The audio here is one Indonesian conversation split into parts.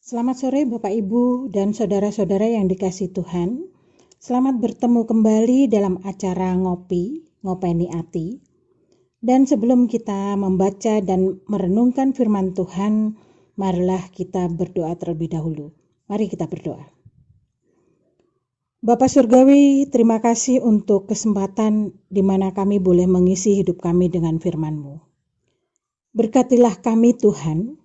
Selamat sore Bapak Ibu dan saudara-saudara yang dikasihi Tuhan. Selamat bertemu kembali dalam acara Ngopeni Ati. Dan sebelum kita membaca dan merenungkan firman Tuhan, marilah kita berdoa terlebih dahulu. Mari kita berdoa. Bapa Surgawi, terima kasih untuk kesempatan di mana kami boleh mengisi hidup kami dengan firman-Mu. Berkatilah kami Tuhan,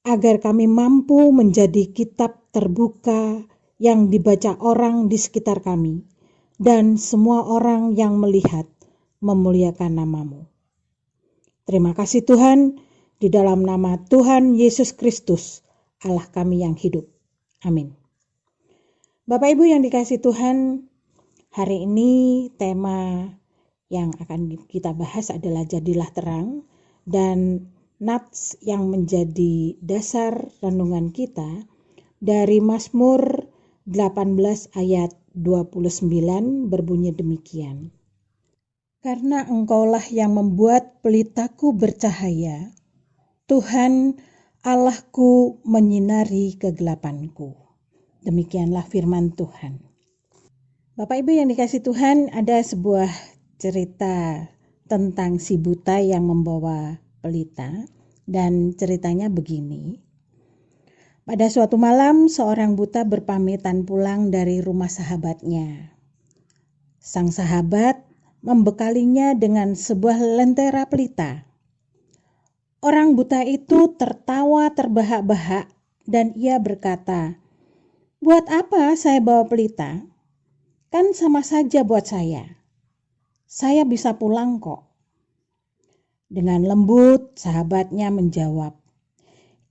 agar kami mampu menjadi kitab terbuka yang dibaca orang di sekitar kami, dan semua orang yang melihat memuliakan nama-Mu. Terima kasih Tuhan, di dalam nama Tuhan Yesus Kristus, Allah kami yang hidup. Amin. Bapak Ibu yang dikasihi Tuhan, hari ini tema yang akan kita bahas adalah Jadilah Terang, dan nats yang menjadi dasar renungan kita dari Mazmur 18 ayat 29 berbunyi demikian. Karena Engkaulah yang membuat pelitaku bercahaya, Tuhan Allahku menyinari kegelapanku. Demikianlah firman Tuhan. Bapak Ibu yang dikasihi Tuhan, ada sebuah cerita tentang si buta yang membawa pelita, dan ceritanya begini. Pada suatu malam seorang buta berpamitan pulang dari rumah sahabatnya. Sang sahabat membekalinya dengan sebuah lentera pelita. Orang buta itu tertawa terbahak-bahak dan ia berkata, "Buat apa saya bawa pelita? Kan sama saja buat saya. Saya bisa pulang kok." Dengan lembut, sahabatnya menjawab,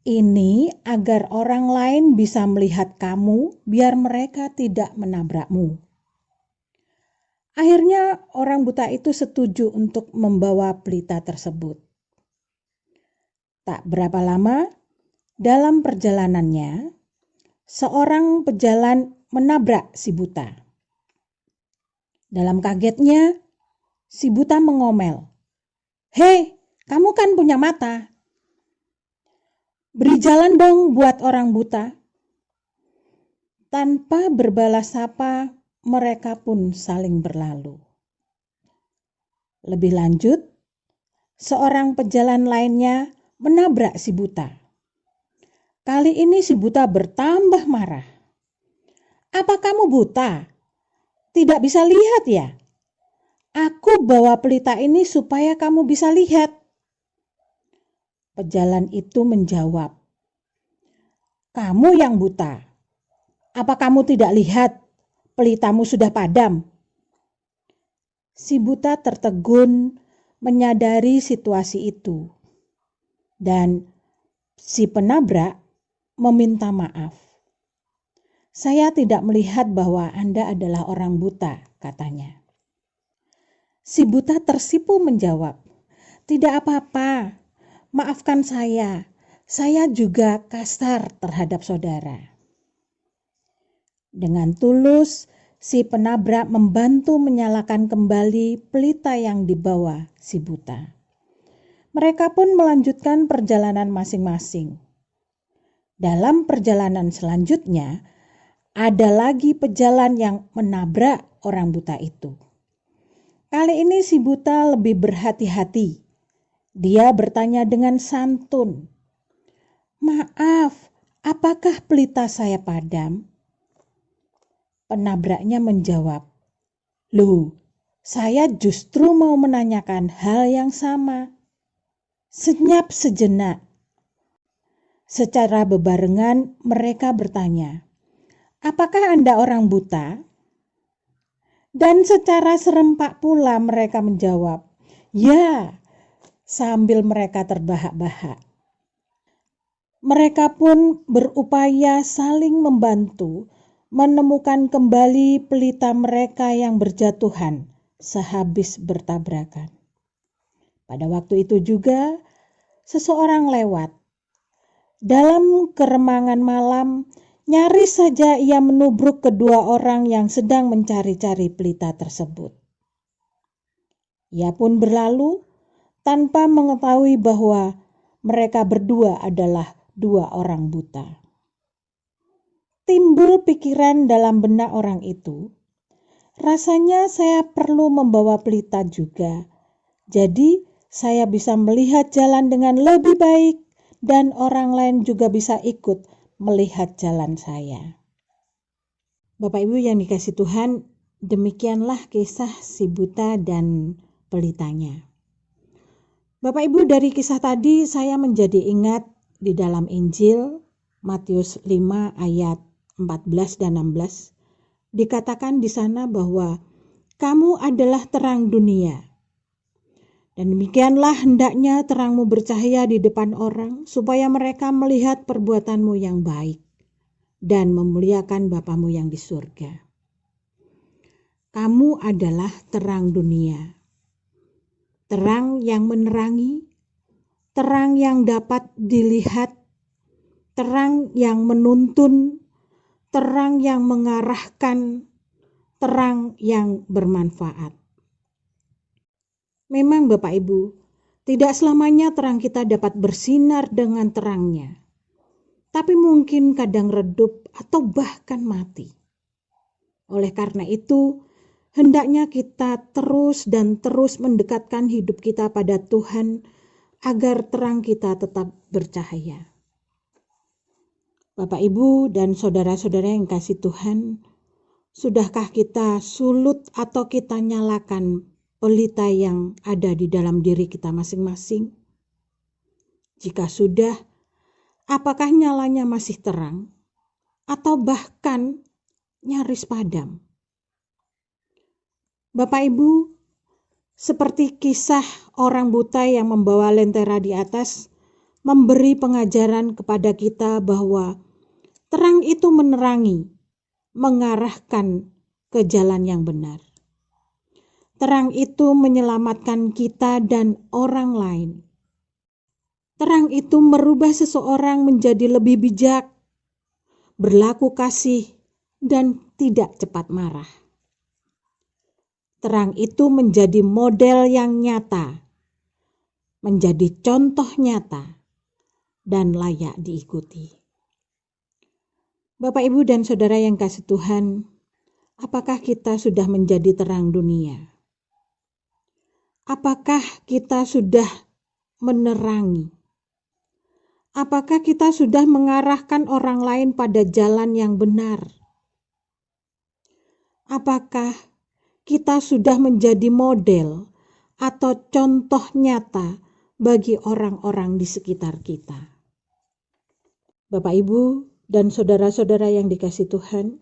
"Ini agar orang lain bisa melihat kamu, biar mereka tidak menabrakmu." Akhirnya orang buta itu setuju untuk membawa pelita tersebut. Tak berapa lama, dalam perjalanannya, seorang pejalan menabrak si buta. Dalam kagetnya, si buta mengomel, "Hei, kamu kan punya mata. Beri jalan dong buat orang buta." Tanpa berbalas sapa, mereka pun saling berlalu. Lebih lanjut, seorang pejalan lainnya menabrak si buta. Kali ini si buta bertambah marah. "Apa kamu buta? Tidak bisa lihat ya? Aku bawa pelita ini supaya kamu bisa lihat." Pejalan itu menjawab, "Kamu yang buta. Apa kamu tidak lihat pelitamu sudah padam?" Si buta tertegun menyadari situasi itu, dan si penabrak meminta maaf. "Saya tidak melihat bahwa Anda adalah orang buta," katanya. Si buta tersipu menjawab, "Tidak apa-apa. Maafkan saya juga kasar terhadap saudara." Dengan tulus, si penabrak membantu menyalakan kembali pelita yang dibawa si buta. Mereka pun melanjutkan perjalanan masing-masing. Dalam perjalanan selanjutnya, ada lagi pejalan yang menabrak orang buta itu. Kali ini si buta lebih berhati-hati. Dia bertanya dengan santun, "Maaf, apakah pelita saya padam?" Penabraknya menjawab, "Loh, saya justru mau menanyakan hal yang sama." Senyap sejenak. Secara bebarengan mereka bertanya, "Apakah Anda orang buta?" Dan secara serempak pula mereka menjawab, "Ya," sambil mereka terbahak-bahak. Mereka pun berupaya saling membantu menemukan kembali pelita mereka yang berjatuhan sehabis bertabrakan. Pada waktu itu juga seseorang lewat. Dalam keremangan malam, nyaris saja ia menubruk kedua orang yang sedang mencari-cari pelita tersebut. Ia pun berlalu tanpa mengetahui bahwa mereka berdua adalah dua orang buta. timbul pikiran dalam benak orang itu, rasanya saya perlu membawa pelita juga. Jadi saya bisa melihat jalan dengan lebih baik dan orang lain juga bisa ikut melihat jalan saya. Bapak Ibu yang dikasihi Tuhan, demikianlah kisah si buta dan pelitanya. Bapak Ibu, dari kisah tadi saya menjadi ingat di dalam Injil Matius 5 ayat 14 dan 16. Dikatakan di sana bahwa kamu adalah terang dunia. Dan demikianlah hendaknya terangmu bercahaya di depan orang, supaya mereka melihat perbuatanmu yang baik dan memuliakan Bapamu yang di surga. Kamu adalah terang dunia. Terang yang menerangi, terang yang dapat dilihat, terang yang menuntun, terang yang mengarahkan, terang yang bermanfaat. Memang Bapak Ibu, tidak selamanya terang kita dapat bersinar dengan terangnya, tapi mungkin kadang redup atau bahkan mati. Oleh karena itu, hendaknya kita terus dan terus mendekatkan hidup kita pada Tuhan agar terang kita tetap bercahaya. Bapak Ibu dan saudara-saudara yang kasih Tuhan, sudahkah kita sulut atau kita nyalakan pelita yang ada di dalam diri kita masing-masing? Jika sudah, apakah nyalanya masih terang atau bahkan nyaris padam? Bapak Ibu, seperti kisah orang buta yang membawa lentera di atas, memberi pengajaran kepada kita bahwa terang itu menerangi, mengarahkan ke jalan yang benar. Terang itu menyelamatkan kita dan orang lain. Terang itu merubah seseorang menjadi lebih bijak, berlaku kasih, dan tidak cepat marah. Terang itu menjadi model yang nyata, menjadi contoh nyata, dan layak diikuti. Bapak, Ibu, dan Saudara yang kasih Tuhan, apakah kita sudah menjadi terang dunia? Apakah kita sudah menerangi? Apakah kita sudah mengarahkan orang lain pada jalan yang benar? Apakah kita sudah menjadi model atau contoh nyata bagi orang-orang di sekitar kita? Bapak, Ibu, dan saudara-saudara yang dikasihi Tuhan,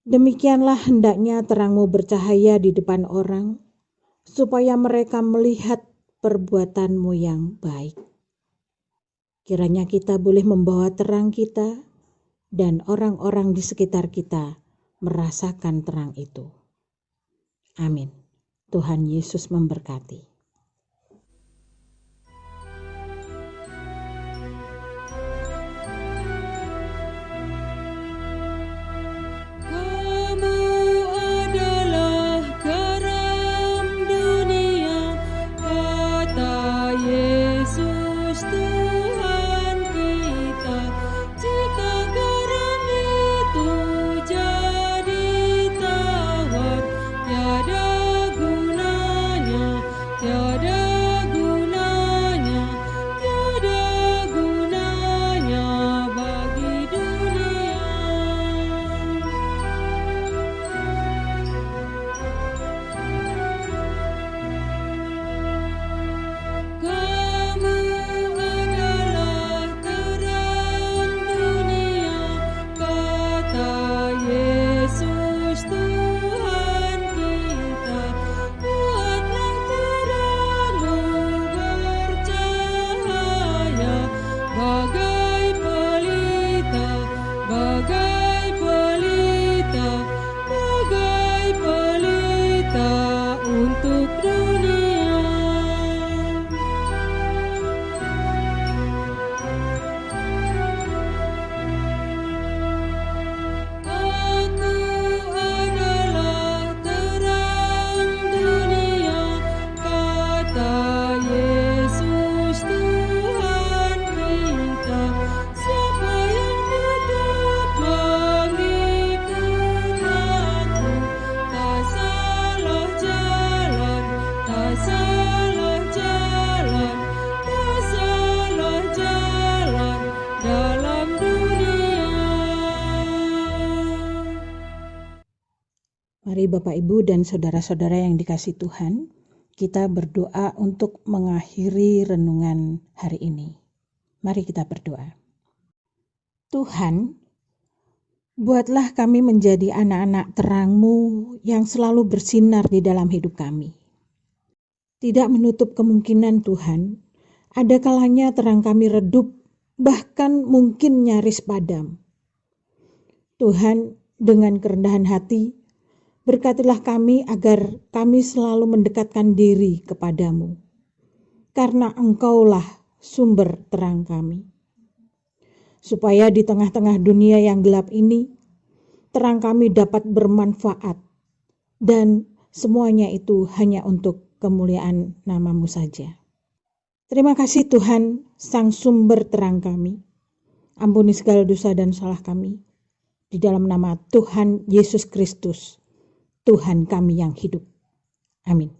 demikianlah hendaknya terangmu bercahaya di depan orang, supaya mereka melihat perbuatanmu yang baik. Kiranya kita boleh membawa terang kita dan orang-orang di sekitar kita merasakan terang itu. Amin. Tuhan Yesus memberkati. Mari Bapak Ibu dan saudara-saudara yang dikasihi Tuhan, kita berdoa untuk mengakhiri renungan hari ini. Mari kita berdoa. Tuhan, buatlah kami menjadi anak-anak terang-Mu yang selalu bersinar di dalam hidup kami. Tidak menutup kemungkinan Tuhan, ada kalanya terang kami redup, bahkan mungkin nyaris padam. Tuhan, dengan kerendahan hati, berkatilah kami agar kami selalu mendekatkan diri kepadamu, karena Engkaulah sumber terang kami. Supaya di tengah-tengah dunia yang gelap ini, terang kami dapat bermanfaat, dan semuanya itu hanya untuk kemuliaan nama-Mu saja. Terima kasih Tuhan, Sang Sumber terang kami. Ampuni segala dosa dan salah kami. Di dalam nama Tuhan Yesus Kristus, Tuhan kami yang hidup. Amin.